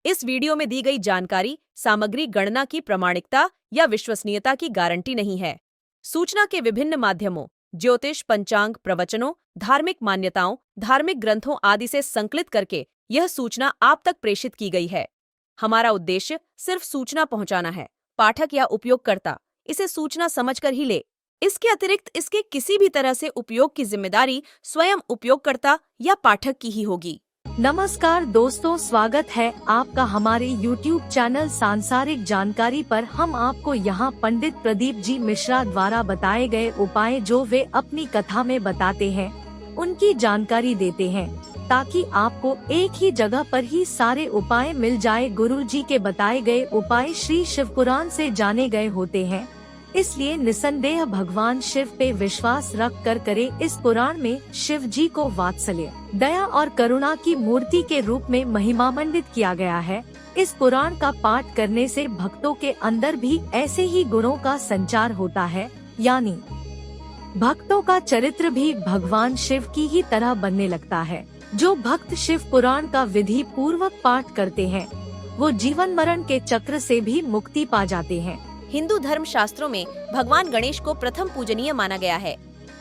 इस वीडियो में दी गई जानकारी सामग्री गणना की प्रामाणिकता या विश्वसनीयता की गारंटी नहीं है। सूचना के विभिन्न माध्यमों, ज्योतिष, पंचांग, प्रवचनों, धार्मिक मान्यताओं, धार्मिक ग्रंथों आदि से संकलित करके यह सूचना आप तक प्रेषित की गई है। हमारा उद्देश्य सिर्फ सूचना पहुंचाना है। पाठक या उपयोगकर्ता इसे सूचना समझकर ही ले। इसके अतिरिक्त इसके किसी भी तरह से उपयोग की जिम्मेदारी स्वयं उपयोगकर्ता या पाठक की ही होगी। नमस्कार दोस्तों, स्वागत है आपका हमारे YouTube चैनल सांसारिक जानकारी पर। हम आपको यहाँ पंडित प्रदीप जी मिश्रा द्वारा बताए गए उपाय जो वे अपनी कथा में बताते हैं, उनकी जानकारी देते हैं, ताकि आपको एक ही जगह पर ही सारे उपाय मिल जाए। गुरु जी के बताए गए उपाय श्री शिव पुराण से जाने गए होते हैं, इसलिए निसंदेह भगवान शिव पे विश्वास रख कर करे। इस पुराण में शिव जी को वात्सल्य, दया और करुणा की मूर्ति के रूप में महिमामंडित किया गया है। इस पुराण का पाठ करने से भक्तों के अंदर भी ऐसे ही गुणों का संचार होता है, यानी भक्तों का चरित्र भी भगवान शिव की ही तरह बनने लगता है। जो भक्त शिव पुराण का विधि पूर्वक पाठ करते हैं, वो जीवन मरण के चक्र से भी मुक्ति पा जाते हैं। हिंदू धर्म शास्त्रों में भगवान गणेश को प्रथम पूजनीय माना गया है।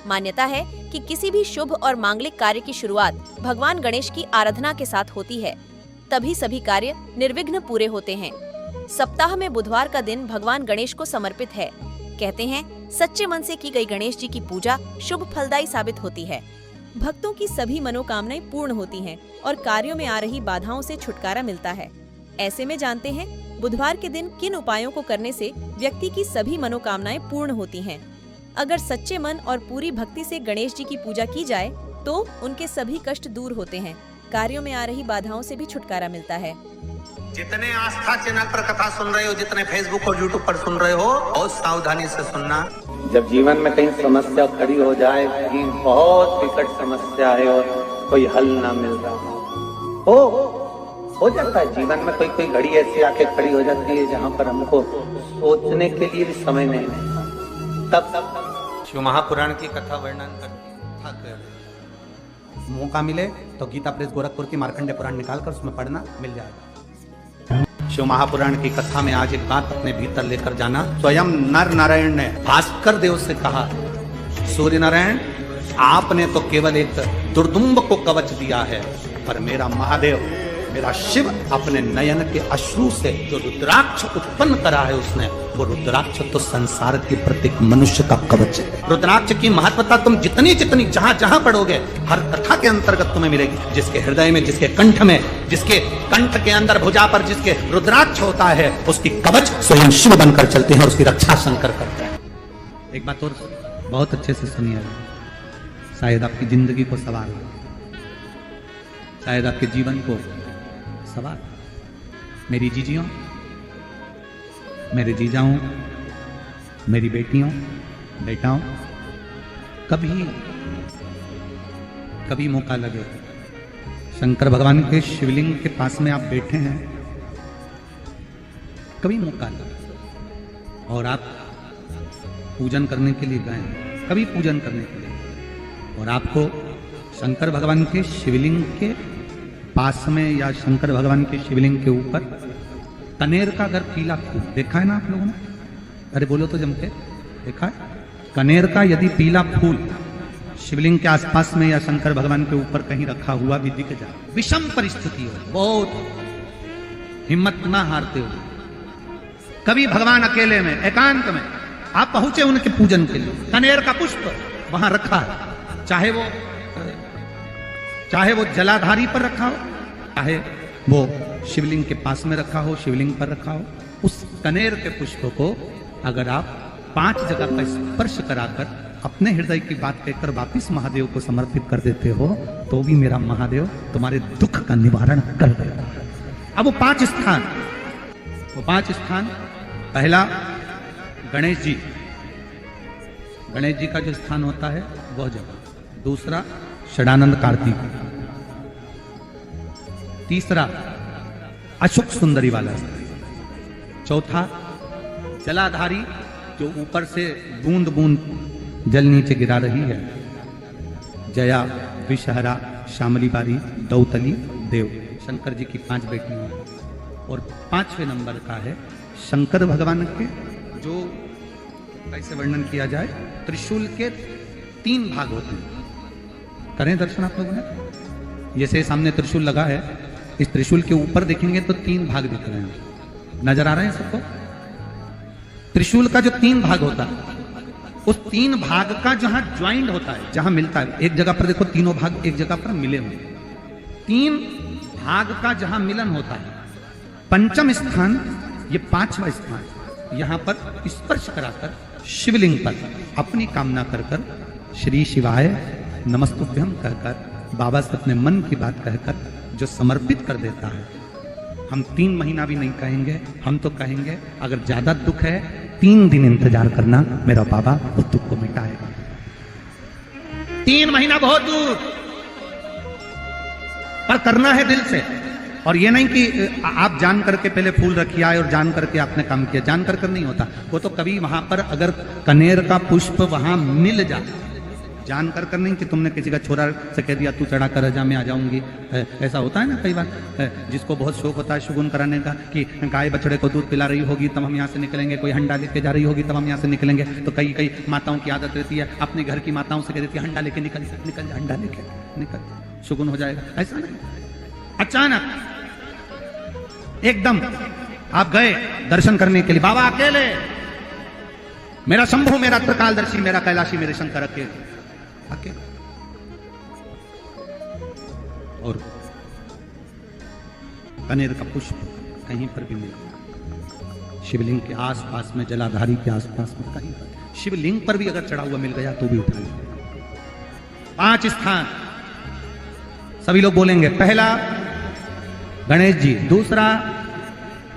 मान्यता है कि किसी भी शुभ और मांगलिक कार्य की शुरुआत भगवान गणेश की आराधना के साथ होती है, तभी सभी कार्य निर्विघ्न पूरे होते हैं। सप्ताह में बुधवार का दिन भगवान गणेश को समर्पित है। कहते हैं सच्चे मन से की गई गणेश जी की पूजा शुभ फलदायी साबित होती है। भक्तों की सभी मनोकामनाएं पूर्ण होती हैं और कार्यों में आ रही बाधाओं से छुटकारा मिलता है। ऐसे में जानते हैं बुधवार के दिन किन उपायों को करने से व्यक्ति की सभी मनोकामनाएं पूर्ण होती हैं। अगर सच्चे मन और पूरी भक्ति से गणेश जी की पूजा की जाए तो उनके सभी कष्ट दूर होते हैं, कार्यों में आ रही बाधाओं से भी छुटकारा मिलता है। जितने आस्था चैनल पर कथा सुन रहे हो, जितने फेसबुक और यूट्यूब पर सुन रहे हो, बहुत सावधानी से सुनना। जब जीवन में कहीं समस्या खड़ी हो जाए, कहीं बहुत विकट समस्या है और कोई हल ना मिल रहा हो जाता है। जीवन में कोई कोई घड़ी ऐसी आके खड़ी हो जाती है जहाँ पर हमको सोचने के लिए भी समय नहीं है। तब शिव महापुराण की कथा वर्णन करके मौका मिले तो गीता प्रेस गोरखपुर की मार्कंडे पुराण निकालकर उसमें पढ़ना मिल जाएगा। शिव महापुराण की कथा में आज एक बात अपने भीतर लेकर जाना। स्वयं नर नारायण ने भास्कर देव से कहा, सूर्य नारायण आपने तो केवल एक दुर्दुम्ब को कवच दिया है, पर मेरा महादेव, मेरा शिव अपने नयन के अश्रु से जो रुद्राक्ष उत्पन्न करा है उसने, वो रुद्राक्ष तो संसार के प्रत्येक मनुष्य का कवच है। रुद्राक्ष की महत्वता तुम जितनी जितनी जहां जहां पढ़ोगे, हर कथा के अंतर्गत तुम्हें मिलेगी। जिसके हृदय में, जिसके कंठ में, जिसके कंठ के अंदर भुजा पर जिसके रुद्राक्ष होता है, उसकी कवच स्वयं शिव बनकर चलते हैं और उसकी रक्षा शंकर करते हैं। एक बात और बहुत अच्छे से सुनिए, शायद आपकी जिंदगी को सवार हो, शायद आपके जीवन को सवाल। मेरी जीजियों, मेरे जीजाओं, मेरी बेटियों, बेटाओं, कभी मौका लगे, शंकर भगवान के शिवलिंग के पास में आप बैठे हैं, कभी मौका लगे और आप पूजन करने के लिए गए, कभी पूजन करने के लिए, और आपको शंकर भगवान के शिवलिंग के पास में या शंकर भगवान के शिवलिंग के ऊपर कनेर का अगर पीला फूल देखा है ना आप लोगों ने? अरे बोलो तो जम के, देखा है? कनेर का यदि पीला फूल शिवलिंग के आसपास में या शंकर भगवान के ऊपर कहीं रखा हुआ भी दिख जाए, विषम परिस्थिति हो, बहुत हिम्मत ना हारते हो, कभी भगवान अकेले में एकांत में आप पहुंचे उनके पूजन के लिए, कनेर का पुष्प वहां रखा है, चाहे वो जलाधारी पर रखा हो, चाहे वो शिवलिंग के पास में रखा हो, शिवलिंग पर रखा हो, उस कनेर के पुष्प को अगर आप 5 जगह पर स्पर्श कराकर अपने हृदय की बात कहकर वापिस महादेव को समर्पित कर देते हो, तो भी मेरा महादेव तुम्हारे दुख का निवारण कर देगा। अब वो 5 स्थान, पहला गणेश जी का जो स्थान होता है वह जगह, दूसरा षडानंद कार्तिक, तीसरा अशोक सुंदरी वाला स्थान, चौथा जलाधारी जो ऊपर से बूंद बूंद जल नीचे गिरा रही है, जया, विषहरा, श्यामली बारी, दौतली, देव, शंकर जी की 5 बेटियां हैं। और 5वें नंबर का है शंकर भगवान के, जो कैसे वर्णन किया जाए, त्रिशूल के 3 भाग होते हैं। करें दर्शन आप लोगों ने? जैसे सामने त्रिशूल लगा है, इस त्रिशूल के ऊपर देखेंगे तो 3 भाग दिख रहे हैं, नजर आ रहे हैं सबको? त्रिशूल का जो 3 भाग होता है, उस 3 भाग का जहां ज्वाइंट होता है, जहां मिलता है, एक जगह पर देखो तीनों भाग एक जगह पर मिले हुए, 3 भाग का जहां मिलन होता है, पंचम स्थान, ये 5वां स्थान, यहां पर स्पर्श कराकर शिवलिंग पर अपनी कामना कर कर श्री शिवाय नमस्तुभ्यम कहकर बाबा से अपने मन की बात कहकर जो समर्पित कर देता है, हम 3 महीना भी नहीं कहेंगे, हम तो कहेंगे अगर ज्यादा दुख है 3 दिन इंतजार करना, मेरा बाबा उस दुख को मिटाएगा। 3 महीना बहुत दूर, पर करना है दिल से। और ये नहीं कि आप जान करके पहले फूल रखिए आए और जान करके आपने काम किया, जान कर नहीं होता वो तो। कभी वहां पर अगर कनेर का पुष्प वहां मिल जाए, जान कर नहीं कि तुमने किसी का छोरा से कह दिया तू चढ़ा कर जा मैं आ जाऊंगी, ऐसा होता है ना कई बार, जिसको बहुत शौक होता है शुगुन कराने का कि गाय बछड़े को दूध पिला रही होगी तब हम यहाँ से निकलेंगे, कोई हंडा लेके जा रही होगी तब हम यहाँ से निकलेंगे। तो कई माताओं की आदत रहती है, अपने घर की माताओं से कह देती है हंडा लेके निकल जा, हंडा लेके निकल, शुगुन हो जाएगा। ऐसा नहीं, अचानक एकदम आप गए दर्शन करने के लिए, बाबा अकेले, मेरा शंभु, मेरा त्रिकालदर्शी, मेरा कैलाशी, मेरे शंकर अकेले, और कनेर का पुष्प कहीं पर भी मिला, शिवलिंग के आसपास में, जलाधारी के आसपास में कहीं पर, शिवलिंग पर भी अगर चढ़ा हुआ मिल गया तो भी उठा लिया। 5 स्थान सभी लोग बोलेंगे, पहला गणेश जी, दूसरा,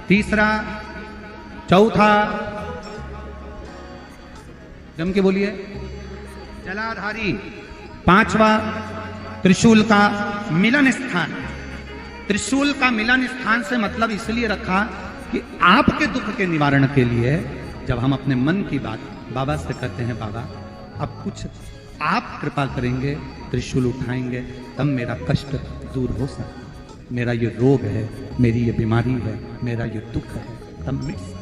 तीसरा, चौथा, जम के बोलिए, जलाधारी, 5वां त्रिशूल का मिलन स्थान। त्रिशूल का मिलन स्थान से मतलब इसलिए रखा कि आपके दुख के निवारण के लिए जब हम अपने मन की बात बाबा से कहते हैं, बाबा अब कुछ आप कृपा करेंगे, त्रिशूल उठाएंगे तब मेरा कष्ट दूर हो सकता, मेरा ये रोग है, मेरी ये बीमारी है, मेरा ये दुख है, तब मिट सकता।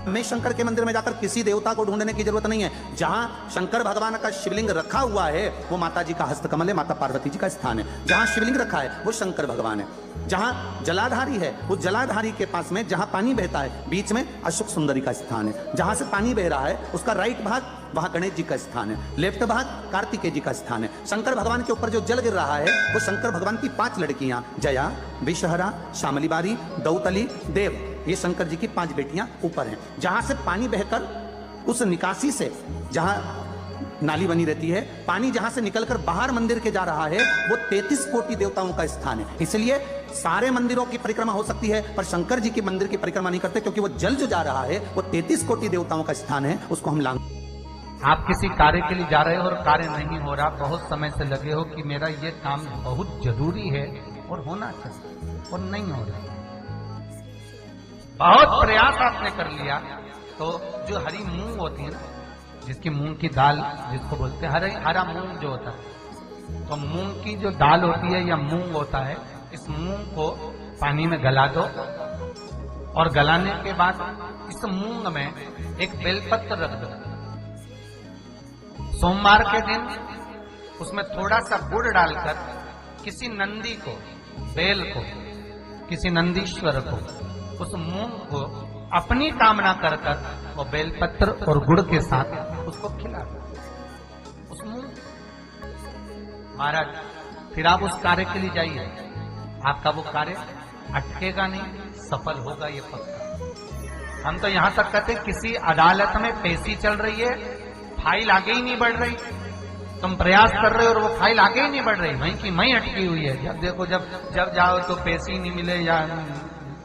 हमें शंकर के मंदिर में जाकर किसी देवता को ढूंढने की जरूरत नहीं है। जहां शंकर भगवान का शिवलिंग रखा हुआ है वो माता जी का हस्तकमल है, माता पार्वती जी का स्थान है। जहां शिवलिंग रखा है वो शंकर भगवान है। जहां जलाधारी है वो जलाधारी के पास में जहां पानी बहता है बीच में अशोक सुंदरी का स्थान है। जहां से पानी बह रहा है उसका राइट भाग वहां गणेश जी का स्थान है, लेफ्ट भाग कार्तिकेय जी का स्थान है। शंकर भगवान के ऊपर जो जल गिर रहा है वो शंकर भगवान की 5 लड़कियां, जया, विषहरा, श्यामली बारी, दौतली, देव, ये शंकर जी की 5 बेटियां ऊपर हैं। जहां से पानी बहकर उस निकासी से, जहां नाली बनी रहती है, पानी जहां से निकलकर बाहर मंदिर के जा रहा है वो 33 कोटि देवताओं का स्थान है। इसलिए सारे मंदिरों की परिक्रमा हो सकती है पर शंकर जी के मंदिर की परिक्रमा नहीं करते, क्योंकि वो जल जो जा रहा है वो 33 कोटि देवताओं का स्थान है, उसको हम लांग। आप किसी कार्य के लिए जा रहे हो और कार्य नहीं हो रहा, बहुत समय से लगे हो कि मेरा ये काम बहुत जरूरी है और होना चाहिए और नहीं हो रहा, बहुत प्रयास आपने कर लिया, तो जो हरी मूंग होती है ना, जिसकी मूंग की दाल जिसको बोलते हैं, हरा मूंग जो होता है, तो मूंग की जो दाल होती है या मूंग होता है, इस मूंग को पानी में गला दो और गलाने के बाद इस मूंग में एक बेलपत्र रख दो। सोमवार के दिन उसमें थोड़ा सा गुड़ डालकर किसी नंदी को, बेल को, किसी नंदीश्वर को, उस मूंग को अपनी कामना कर कर वो बेलपत्र और गुड़ के साथ उसको खिला दो, उस मूंग। महाराज फिर आप उस कार्य के लिए जाइए, आपका वो कार्य अटकेगा नहीं, सफल होगा ये पक्का। हम तो यहां तक कहते किसी अदालत में पेशी चल रही है, फाइल आगे ही नहीं बढ़ रही, तुम प्रयास कर रहे हो और वो फाइल आगे ही नहीं बढ़ रही, वहीं की वहीं अटकी हुई है। जब देखो जब जाओ तो पेशी नहीं मिले या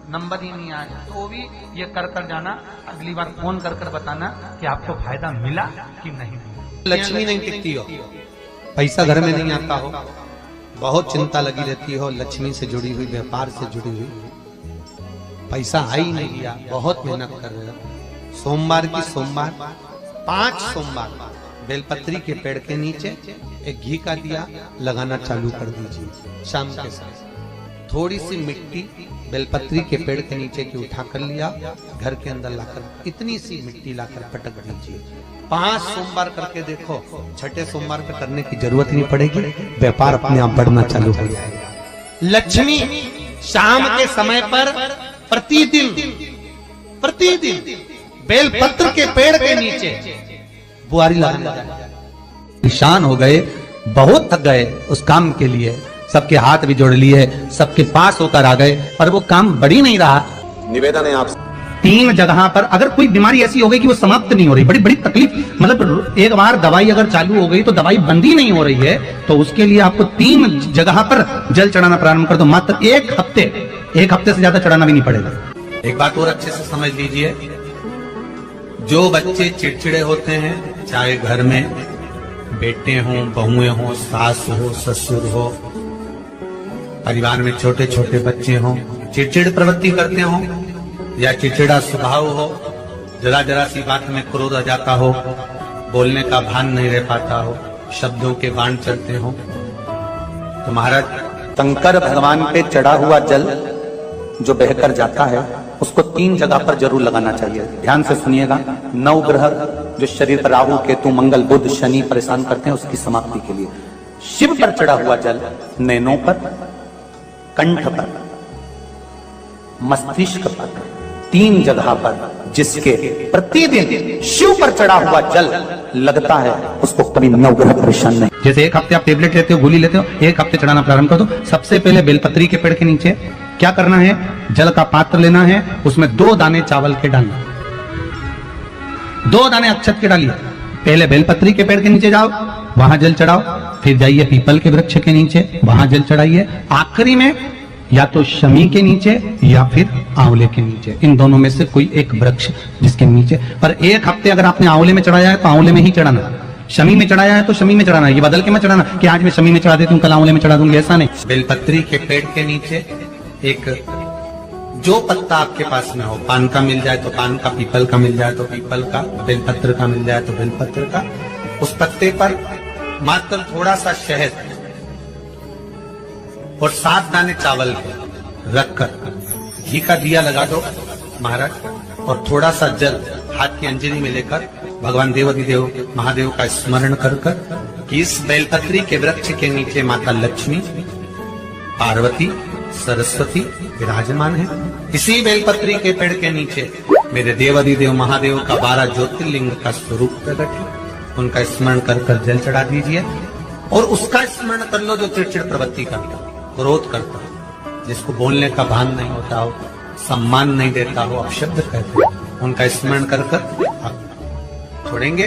नंबर ही नहीं आए, तो भी ये कर जाना, अगली बार फोन कर बताना कि आपको फायदा मिला कि नहीं। लक्ष्मी नहीं टिकती हो, पैसा घर में नहीं आता हो, बहुत चिंता लगी रहती हो, लक्ष्मी से जुड़ी हुई, व्यापार से जुड़ी हुई, पैसा आ ही नहीं गया, बहुत मेहनत कर रहे हो। सोमवार की सोमवार 5 सोमवार बेलपत्री के पेड़ के नीचे एक घी का दिया लगाना चालू कर दीजिए। शाम के समय थोड़ी सी मिट्टी बेलपत्री के पेड़ के नीचे की उठा कर लिया, घर के अंदर लाकर इतनी सी मिट्टी लाकर पटक दीजिए। 5 सोमवार करके देखो, छठे सोमवार पे करने की जरूरत नहीं पड़ेगी, व्यापार अपने आप बढ़ना चालू हो जाएगा। लक्ष्मी शाम के समय पर प्रतिदिन बेलपत्र के पेड़ के नीचे बुआरी लगाने निशान हो गए, बहुत थक गए उस काम के लिए, सबके हाथ भी जोड़ लिए, सबके पास होकर आ गए, पर वो काम बढ़ ही नहीं रहा। निवेदन है आपसे, 3 जगह पर अगर कोई बीमारी ऐसी हो गई कि वो समाप्त नहीं हो रही, बड़ी बड़ी तकलीफ, मतलब एक बार दवाई अगर चालू हो गई तो दवाई बंद ही नहीं हो रही है, तो उसके लिए आपको 3 जगह पर जल चढ़ाना प्रारंभ कर दो। मात्र 1 हफ्ते से ज्यादा चढ़ाना भी नहीं पड़ेगा। एक बात और अच्छे से समझ लीजिए, जो बच्चे चिड़चिड़े होते हैं, चाहे घर में बेटे हों, बहुएं हों, सास हो, ससुर हो, परिवार में छोटे छोटे बच्चे हों, चिड़चिड़ प्रवृत्ति करते हों या चिड़चिड़ा स्वभाव हो, जरा जरा सी बात में क्रोध आ जाता हो, बोलने का भान नहीं रह पाता हो, शब्दों के बाण चलते हो, तो महाराज शंकर भगवान पे चढ़ा हुआ जल जो बहकर जाता है उसको 3 जगह पर जरूर लगाना चाहिए। ध्यान से सुनिएगा। 9 ग्रह जो शरीर पर राहु, केतु, मंगल, बुध, शनि परेशान करते हैं, उसकी समाप्ति के लिए शिव पर चढ़ा हुआ जल नैनों पर, कंठ पर, मस्तिष्क पर, 3 जगह पर जिसके प्रतिदिन शिव पर चढ़ा हुआ जल लगता है उसको कभी नवग्रह परेशान नहीं। जैसे 1 हफ्ते आप टेबलेट लेते हो, गोली लेते हो, 1 हफ्ते चढ़ाना प्रारंभ कर दो। सबसे पहले बेलपत्री के पेड़ के नीचे क्या करना है, जल का पात्र लेना है, उसमें 2 दाने चावल के डालना, 2 दाने अक्षत के डालिए। पहले बेलपत्री के पेड़ के नीचे जाओ, वहां जल चढ़ाओ, फिर जाइए पीपल के वृक्ष के नीचे, वहां जल चढ़ाइए, आखिरी में या तो शमी के नीचे या फिर आंवले के नीचे, इन दोनों में से कोई एक वृक्ष जिसके नीचे। पर 1 हफ्ते अगर आपने आंवले में चढ़ाया है तो आंवले में ही चढ़ाना, शमी में चढ़ाया है तो शमी में चढ़ाना, ये बदल के मत चढ़ाना कि आज मैं शमी में चढ़ा देती हूँ, कल आंवले में चढ़ा दूंगी, ऐसा नहीं। बेलपत्री के पेड़ के नीचे एक जो पत्ता आपके पास में हो, पान का मिल जाए तो पान का, पीपल का मिल जाए तो पीपल का, बेलपत्र का मिल जाए तो बेलपत्र का, उस पत्ते पर मात्र थोड़ा सा शहद और 7 दाने चावल के रखकर घी का दिया लगा दो महाराज, और थोड़ा सा जल हाथ की अंजलि में लेकर भगवान देवाधिदेव महादेव का स्मरण कर कि इस बेलपत्री के वृक्ष के नीचे माता लक्ष्मी, पार्वती, सरस्वती विराजमान है। इसी बेलपत्री के पेड़ के नीचे मेरे देवाधिदेव महादेव का 12 ज्योतिर्लिंग का स्वरूप प्रकट है, उनका स्मरण कर जल चढ़ा दीजिए। और उसका स्मरण कर लो जो चिड़चिड़ प्रवृत्ति करता, क्रोध करता, जिसको बोलने का भान नहीं होता हो, सम्मान नहीं देता हो, अपशब्द कहते हो, उनका स्मरण कर आप छोड़ेंगे।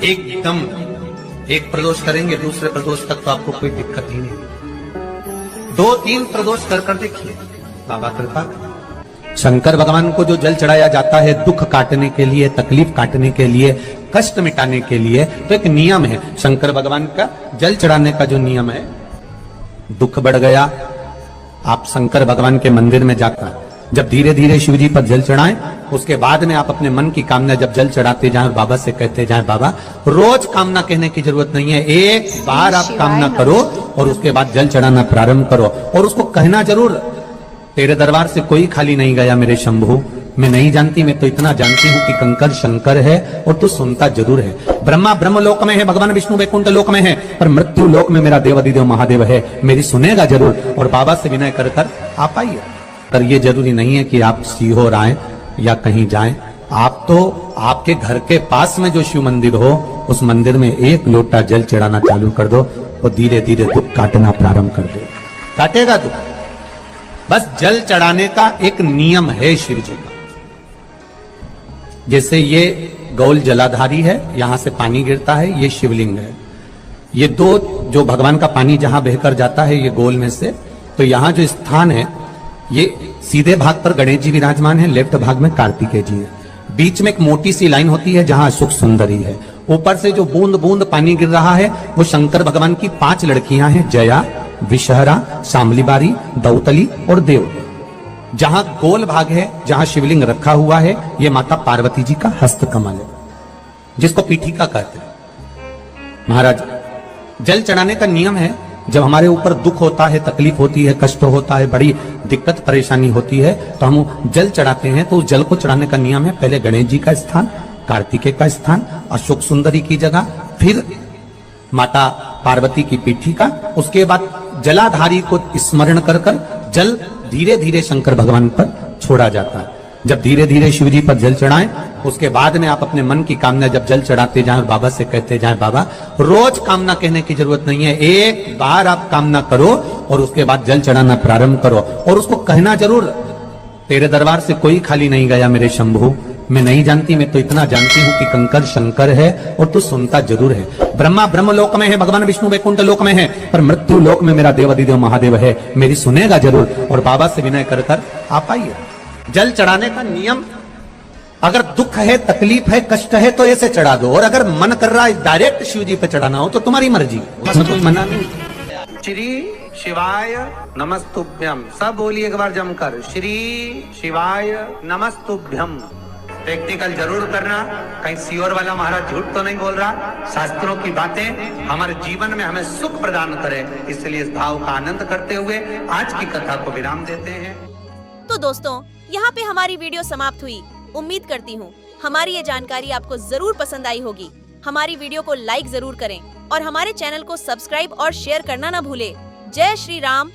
एकदम एक प्रदोष करेंगे, दूसरे प्रदोष तक तो आपको कोई दिक्कत ही नहीं। 2-3 प्रदोष कर देखिए, बाबा कृपा। शंकर भगवान को जो जल चढ़ाया जाता है दुख काटने के लिए, तकलीफ काटने के लिए, कष्ट मिटाने के लिए, तो एक नियम है शंकर भगवान का जल चढ़ाने का जो नियम है। दुख बढ़ गया, आप शंकर भगवान के मंदिर में जाकर जब धीरे धीरे शिव जी पर जल चढ़ाएं, उसके बाद में आप अपने मन की कामना जब जल चढ़ाते जाएं, बाबा से कहते जाएं, बाबा रोज कामना कहने की जरूरत नहीं है, एक बार आप कामना करो और उसके बाद जल चढ़ाना प्रारंभ करो। और उसको कहना जरूर, तेरे दरबार से कोई खाली नहीं गया मेरे शंभू, मैं नहीं जानती, मैं तो इतना जानती हूँ कि कंकर शंकर है और तू सुनता जरूर है। ब्रह्मा ब्रह्म लोक में है, भगवान विष्णु वैकुंठ लोक में है, पर मृत्यु लोक में मेरा देवाधिदेव महादेव है, मेरी सुनेगा जरूर। और बाबा से विनय कर आप आइए। पर ये जरूरी नहीं है कि आप सीहोर आए या कहीं जाएं, आप तो आपके घर के पास में जो शिव मंदिर हो उस मंदिर में 1 लोटा जल चढ़ाना चालू कर दो और धीरे धीरे दुख काटना प्रारंभ कर दो, काटेगा दुख। बस जल चढ़ाने का एक नियम है शिव जी का। जैसे ये गौल जलाधारी है, यहां से पानी गिरता है, ये शिवलिंग है। ये 2 जो भगवान का पानी जहां बहकर जाता है ये गोल में से, तो यहां जो स्थान है ये सीधे भाग पर गणेश जी विराजमान है, लेफ्ट भाग में कार्तिकेय जी है, बीच में एक मोटी सी लाइन होती है जहां सुख सुंदरी है। ऊपर से जो बूंद बूंद पानी गिर रहा है वो शंकर भगवान की 5 लड़कियां हैं, जया, विषहरा, शामलीबारी, दौतली और देव। जहां गोल भाग है, जहां शिवलिंग रखा हुआ है, ये माता पार्वती जी का हस्त कमल है, जिसको पीठिका कहते हैं। महाराज जल चढ़ाने का नियम है, जब हमारे ऊपर दुख होता है, तकलीफ होती है, कष्ट होता है, बड़ी दिक्कत परेशानी होती है, तो हम जल चढ़ाते हैं। तो उस जल को चढ़ाने का नियम है, पहले गणेश जी का स्थान, कार्तिकेय का स्थान, अशोक सुंदरी की जगह, फिर माता पार्वती की पीठी का, उसके बाद जलाधारी को स्मरण कर कर जल धीरे धीरे शंकर भगवान पर छोड़ा जाता है। जब धीरे धीरे शिव जी पर जल चढ़ाएं, उसके बाद में आप अपने मन की कामना जब जल चढ़ाते जाएं और बाबा से कहते जाएं, बाबा रोज कामना कहने की जरूरत नहीं है, एक बार आप कामना करो और उसके बाद जल चढ़ाना प्रारंभ करो। और उसको कहना जरूर, तेरे दरबार से कोई खाली नहीं गया मेरे शंभू, मैं नहीं जानती, मैं तो इतना जानती हूँ कि कंकर शंकर है और तू सुनता जरूर है। ब्रह्मा ब्रह्म लोक में है, भगवान विष्णु वैकुंठ लोक में है, पर मृत्यु लोक में मेरा देवाधिदेव महादेव है, मेरी सुनेगा जरूर। और बाबा से विनय कर कर आप आइए। जल चढ़ाने का नियम, अगर दुख है, तकलीफ है, कष्ट है तो ऐसे चढ़ा दो, और अगर मन कर रहा है डायरेक्ट शिव जी पे चढ़ाना हो तो तुम्हारी मर्जी, उसमें कोई मना नहीं। श्री शिवाय नमस्तुभ्यम, सब बोलिए एक बार जमकर, श्री शिवाय नमस्तुभ्यम। प्रैक्टिकल जरूर करना, कहीं सियोर वाला महाराज झूठ तो नहीं बोल रहा। शास्त्रों की बातें हमारे जीवन में हमें सुख प्रदान करे, इसलिए इस भाव का आनंद करते हुए आज की कथा को विराम देते हैं। तो दोस्तों, यहाँ पे हमारी वीडियो समाप्त हुई। उम्मीद करती हूँ हमारी ये जानकारी आपको जरूर पसंद आई होगी। हमारी वीडियो को लाइक जरूर करें और हमारे चैनल को सब्सक्राइब और शेयर करना न भूलें। जय श्री राम,